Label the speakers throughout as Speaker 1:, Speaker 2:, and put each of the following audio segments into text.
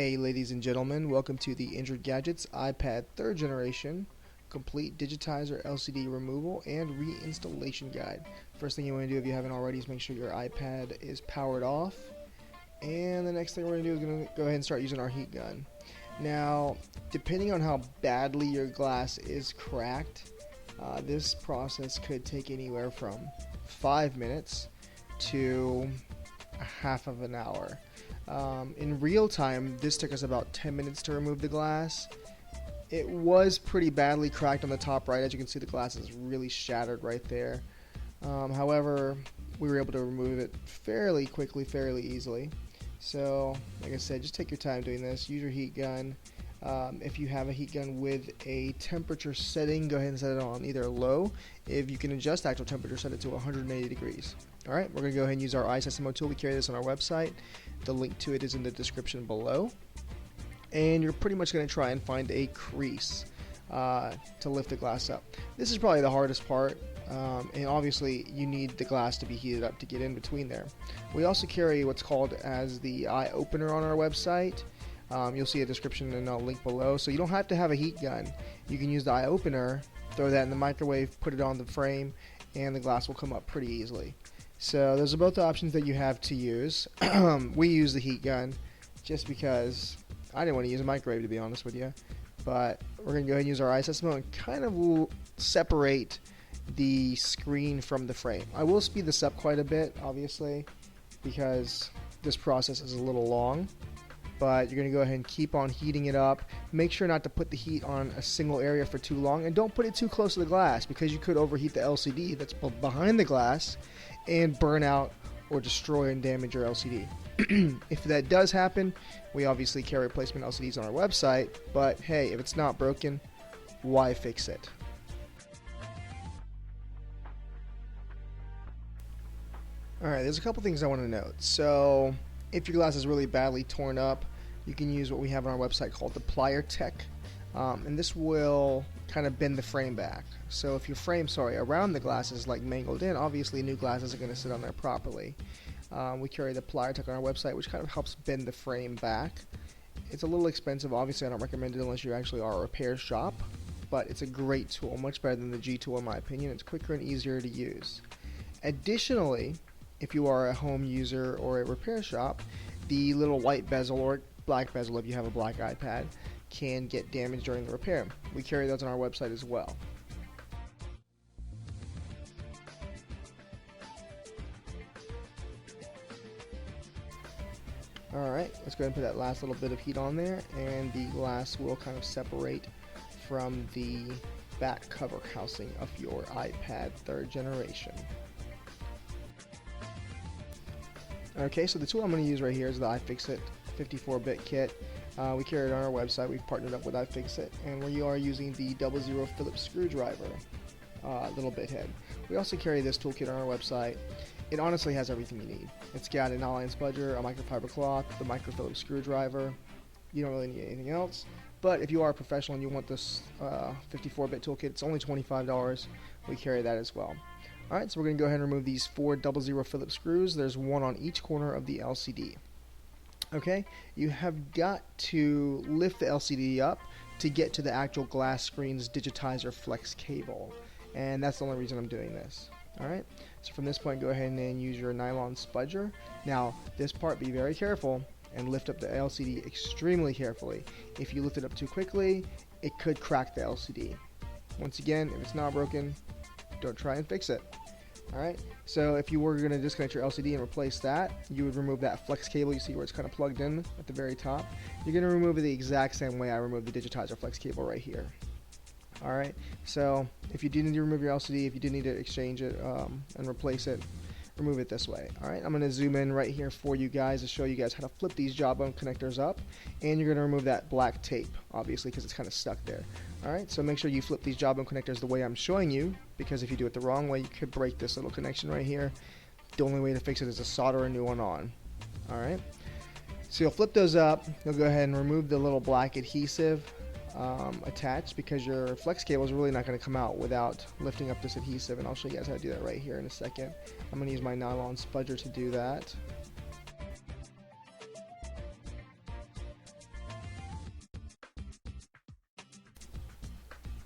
Speaker 1: Hey ladies and gentlemen, welcome to the Injured Gadgets iPad 3rd generation complete Digitizer LCD removal and reinstallation guide. First thing you want to do if you haven't already is make sure your iPad is powered off, and the next thing we're going to do is going to go ahead and start using our heat gun. Now, depending on how badly your glass is cracked, this process could take anywhere from 5 minutes to a half of an hour. In real time, this took us about 10 minutes to remove the glass. It was pretty badly cracked on the top right. As you can see, the glass is really shattered right there. However, we were able to remove it fairly quickly, fairly easily. So, like I said, just take your time doing this. Use your heat gun. If you have a heat gun with a temperature setting, go ahead and set it on either low. If you can adjust actual temperature, set it to 180 degrees. Alright, we're going to go ahead and use our iSesamo tool. We carry this on our website. The link to it is in the description below. And you're pretty much going to try and find a crease to lift the glass up. This is probably the hardest part. And obviously you need the glass to be heated up to get in between there. We also carry what's called as the iOpener on our website. You'll see a description and a link below. So you don't have to have a heat gun. You can use the iOpener, throw that in the microwave, put it on the frame, and the glass will come up pretty easily. So those are both the options that you have to use. We use the heat gun just because I didn't want to use a microwave, to be honest with you. But we're going to go ahead and use our iSesamo and kind of separate the screen from the frame. I will speed this up quite a bit, obviously, because this process is a little long. But you're going to go ahead and keep on heating it up. Make sure not to put the heat on a single area for too long, and don't put it too close to the glass because you could overheat the LCD that's behind the glass and burn out or destroy and damage your LCD. If that does happen, we obviously carry replacement LCDs on our website, but hey, if it's not broken, why fix it? Alright, there's a couple things I want to note. So, if your glass is really badly torn up, you can use what we have on our website called the PlierTek, and this will kind of bend the frame back. So if your frame, around the glass is like mangled in, obviously new glass isn't going to sit on there properly. We carry the PlierTek on our website, which kind of helps bend the frame back. It's a little expensive. Obviously, I don't recommend it unless you actually are a repair shop, but it's a great tool, much better than the G tool in my opinion. It's quicker and easier to use. Additionally, if you are a home user or a repair shop, the little white bezel or black bezel, if you have a black iPad, can get damaged during the repair. We carry those on our website as well. Alright, let's go ahead and put that last little bit of heat on there, and the glass will kind of separate from the back cover housing of your iPad 3rd generation. Okay, so the tool I'm going to use right here is the iFixit 54-bit kit. We carry it on our website. We've partnered up with iFixit, and we are using the 00 Phillips screwdriver little bit head. We also carry this toolkit on our website. It honestly has everything you need. It's got a Nylon Spudger, a microfiber cloth, the micro Phillips screwdriver. You don't really need anything else. But if you are a professional and you want this 54-bit toolkit, it's only $25. We carry that as well. Alright, so we're going to go ahead and remove these 4 00 Phillips screws. There's one on each corner of the LCD. Okay, you have got to lift the LCD up to get to the actual glass screen's Digitizer flex cable. And that's the only reason I'm doing this. Alright, so from this point, go ahead and use your Nylon Spudger. Now, this part, be very careful and lift up the LCD extremely carefully. If you lift it up too quickly, it could crack the LCD. Once again, if it's not broken, don't try and fix it. Alright, so if you were going to disconnect your LCD and replace that, you would remove that flex cable. You see where it's kind of plugged in at the very top. You're going to remove it the exact same way I removed the Digitizer flex cable right here. Alright, so if you do need to remove your LCD, if you do need to exchange it and replace it, remove it this way. Alright, I'm going to zoom in right here for you guys to show you guys how to flip these jawbone connectors up, and you're going to remove that black tape, obviously, because it's kind of stuck there. Alright, so make sure you flip these jawbone connectors the way I'm showing you, because if you do it the wrong way, you could break this little connection right here. The only way to fix it is to solder a new one on. Alright, so you'll flip those up, you'll go ahead and remove the little black adhesive attached, because your flex cable is really not going to come out without lifting up this adhesive, and I'll show you guys how to do that right here in a second. I'm going to use my Nylon Spudger to do that.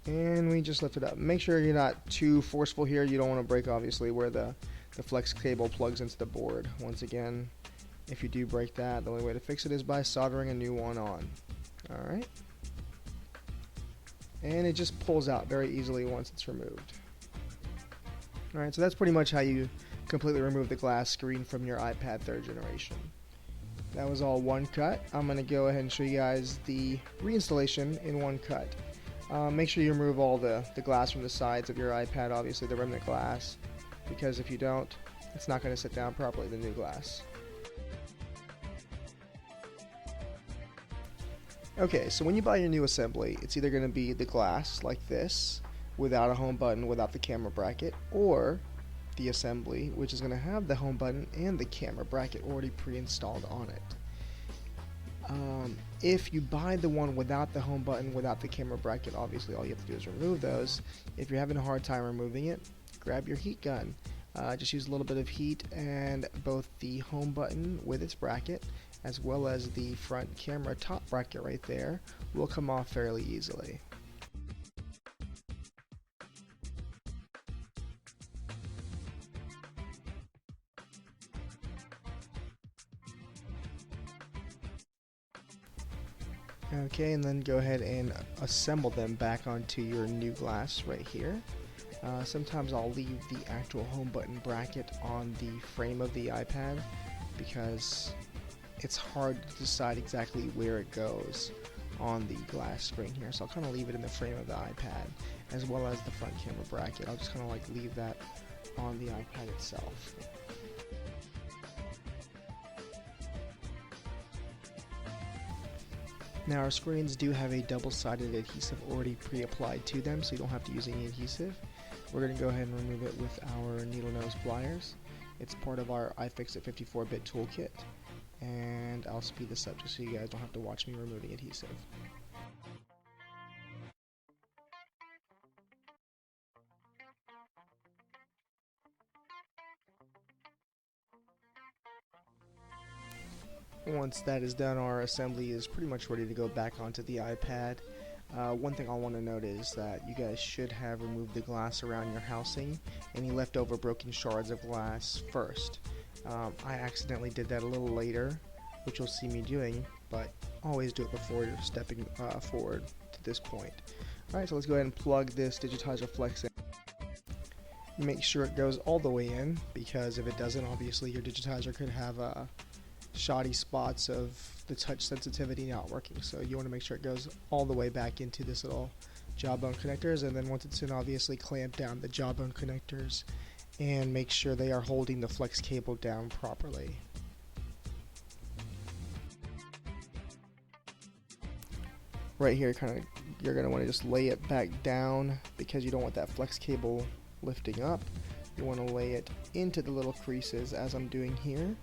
Speaker 1: and we just lift it up. Make sure you're not too forceful here. You don't want to break, obviously, where the flex cable plugs into the board. Once again, if you do break that, the only way to fix it is by soldering a new one on. Alright. And it just pulls out very easily once it's removed. Alright, so that's pretty much how you completely remove the glass screen from your iPad 3rd generation. That was all one cut. I'm going to go ahead and show you guys the reinstallation in one cut. Make sure you remove all the glass from the sides of your iPad, obviously the remnant glass, because if you don't, it's not going to sit down properly, the new glass. Okay, so when you buy your new assembly, it's either going to be the glass like this, without a home button, without the camera bracket, or the assembly, which is going to have the home button and the camera bracket already pre-installed on it. If you buy the one without the home button, without the camera bracket, obviously all you have to do is remove those. If you're having a hard time removing it, grab your heat gun. Just use a little bit of heat, and both the home button with its bracket as well as the front camera top bracket right there will come off fairly easily. Okay, and then go ahead and assemble them back onto your new glass right here. Sometimes I'll leave the actual home button bracket on the frame of the iPad because it's hard to decide exactly where it goes on the glass screen here. So I'll kind of leave it in the frame of the iPad as well as the front camera bracket. I'll just kind of like leave that on the iPad itself. Now our screens do have a double-sided adhesive already pre-applied to them, so you don't have to use any adhesive. We're going to go ahead and remove it with our needle nose pliers. It's part of our iFixit 54-bit toolkit, and I'll speed this up just so you guys don't have to watch me removing adhesive. Once that is done, our assembly is pretty much ready to go back onto the iPad. One thing I want to note is that you guys should have removed the glass around your housing, any leftover broken shards of glass first. I accidentally did that a little later, which you'll see me doing, but always do it before you're stepping forward to this point. Alright, so let's go ahead and plug this Digitizer Flex in. Make sure it goes all the way in, because if it doesn't, obviously your Digitizer could have shoddy spots of the touch sensitivity not working, so you want to make sure it goes all the way back into this little jawbone connectors, and then once it's in, obviously clamp down the jawbone connectors and make sure they are holding the flex cable down properly. Right here, you're going to want to just lay it back down because you don't want that flex cable lifting up. You want to lay it into the little creases as I'm doing here.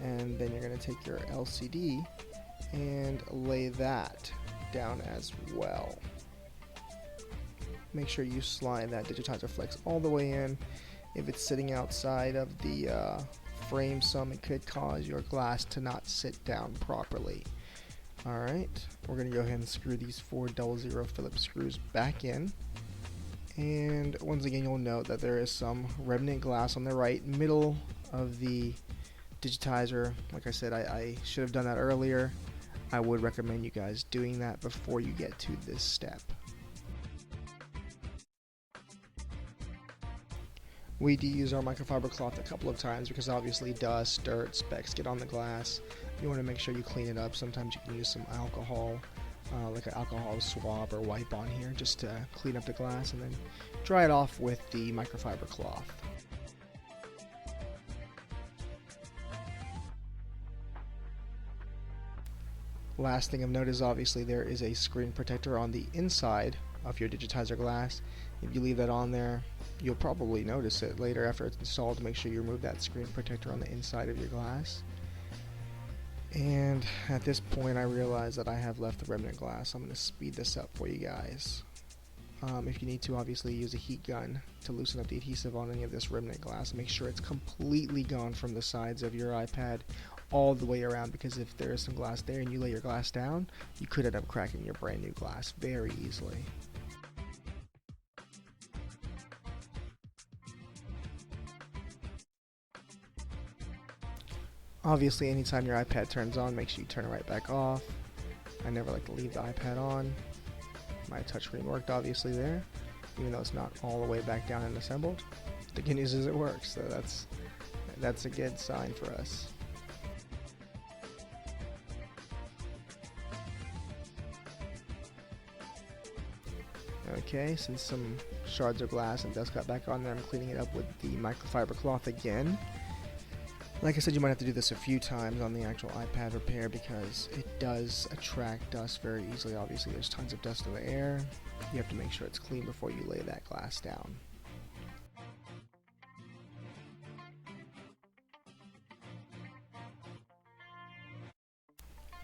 Speaker 1: And then you're going to take your LCD and lay that down as well. Make sure you slide that Digitizer Flex all the way in. If it's sitting outside of the frame some, it could cause your glass to not sit down properly. Alright, we're going to go ahead and screw these 4 00 Phillips screws back in. And once again, you'll note that there is some remnant glass on the right middle of the Digitizer. Like I said, I should have done that earlier. I would recommend you guys doing that before you get to this step. We do use our microfiber cloth a couple of times because obviously dust, dirt, specks get on the glass. You want to make sure you clean it up. Sometimes you can use some alcohol, like an alcohol swab or wipe on here just to clean up the glass, and then dry it off with the microfiber cloth. Last thing of note is obviously there is a screen protector on the inside of your Digitizer glass. If you leave that on there, you'll probably notice it later after it's installed. Make sure you remove that screen protector on the inside of your glass. And at this point I realize that I have left the remnant glass. I'm going to speed this up for you guys. If you need to, obviously use a heat gun to loosen up the adhesive on any of this remnant glass. Make sure it's completely gone from the sides of your iPad all the way around, because if there is some glass there and you lay your glass down, you could end up cracking your brand new glass very easily. Obviously, anytime your iPad turns on, make sure you turn it right back off. I never like to leave the iPad on. My touchscreen worked obviously there, even though it's not all the way back down and assembled. The good news is it works, so that's a good sign for us. Okay, since some shards of glass and dust got back on there, I'm cleaning it up with the microfiber cloth again. Like I said, you might have to do this a few times on the actual iPad repair because it does attract dust very easily. Obviously, there's tons of dust in the air. You have to make sure it's clean before you lay that glass down.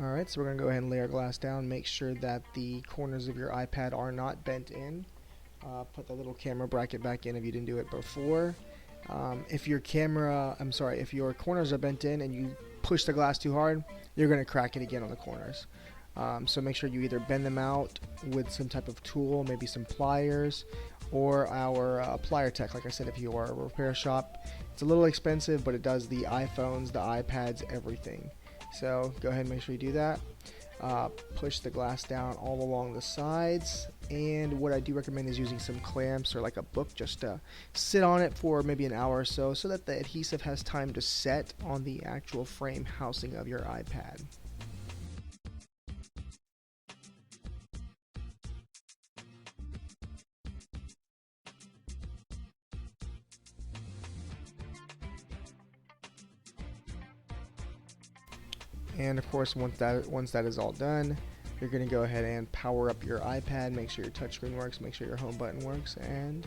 Speaker 1: Alright, so we're going to go ahead and lay our glass down. Make sure that the corners of your iPad are not bent in. Put the little camera bracket back in if you didn't do it before. If your corners are bent in and you push the glass too hard, you're going to crack it again on the corners. So make sure you either bend them out with some type of tool, maybe some pliers, or our PlierTek. Like I said, if you are a repair shop, it's a little expensive, but it does the iPhones, the iPads, everything. So go ahead and make sure you do that. Push the glass down all along the sides, and what I do recommend is using some clamps or like a book just to sit on it for maybe an hour or so that the adhesive has time to set on the actual frame housing of your iPad. And of course, once that is all done, you're going to go ahead and power up your iPad, make sure your touchscreen works, make sure your home button works, and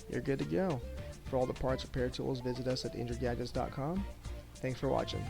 Speaker 1: you're good to go. For all the parts, repair tools, visit us at injuredgadgets.com. Thanks for watching.